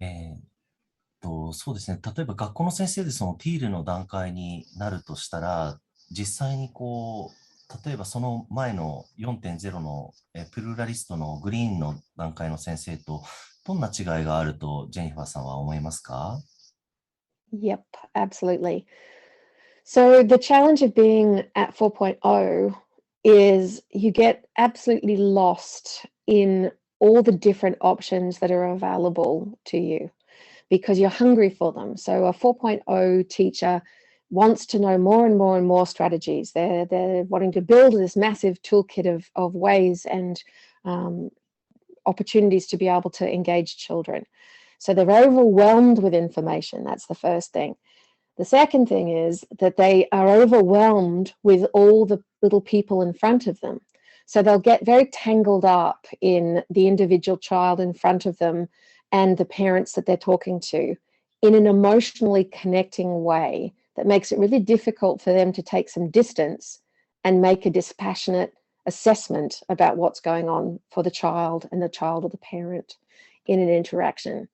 えそうですね。例えば学校の先生でそのティールの段階になるとしたら、実際に例えばその前の4.0のプルラリストのグリーンの段階の先生とどんな違いがあるとジェニファーさんは思いますか？ Yep, absolutely. So the challenge of being at 4.0 is you get absolutely lost in all the different options that are available to you because you're hungry for them. So a 4.0 teacher wants to know more and more and more strategies. They're wanting to build this massive toolkit of ways and opportunities to be able to engage children. So they're overwhelmed with information. That's the first thing. The second thing is that they are overwhelmed with all the little people in front of them. So they'll get very tangled up in the individual child in front of them and the parents that they're talking to in an emotionally connecting way that makes it really difficult for them to take some distance and make a dispassionate assessment about what's going on for the child and the child or the parent in an interaction.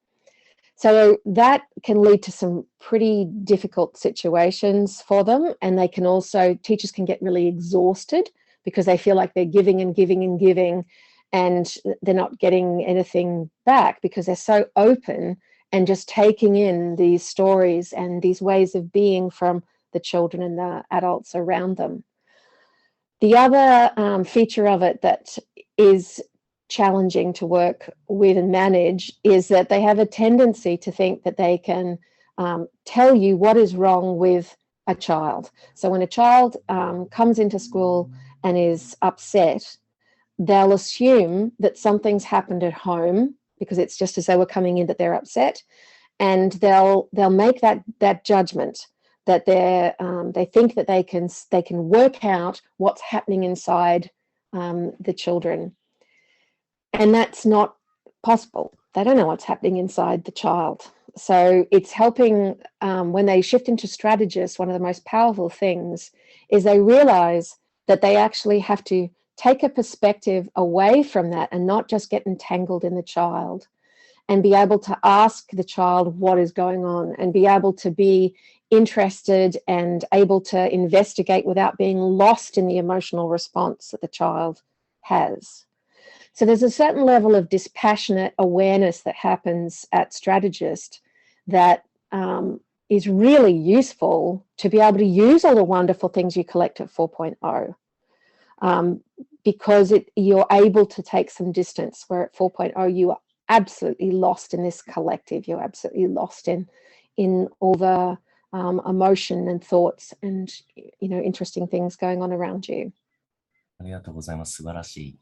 So that can lead to some pretty difficult situations for them. And they can also, teachers can get really exhausted because they feel like they're giving and giving and giving, and they're not getting anything back because they're so open and just taking in these stories and these ways of being from the children and the adults around them. The other feature of it that is challenging to work with and manage is that they have a tendency to think that they can tell you what is wrong with a child. So when a child comes into school and is upset, they'll assume that something's happened at home because it's just as they were coming in that they're upset, and they'll make that judgment that they think that they can work out what's happening inside the children. And that's not possible. They don't know what's happening inside the child. So it's helping when they shift into strategists, one of the most powerful things is they realize that they actually have to take a perspective away from that and not just get entangled in the child, and be able to ask the child what is going on and be able to be interested and able to investigate without being lost in the emotional response that the child has. So there's a certain level of dispassionate awareness that happens at Strategist that is really useful to be able to use all the wonderful things you collect at 4.0 because you're able to take some distance, where at 4.0 you are absolutely lost in this collective. You're absolutely lost in all the emotion and thoughts and interesting things going on around you. ありがとうございます。素晴らしい。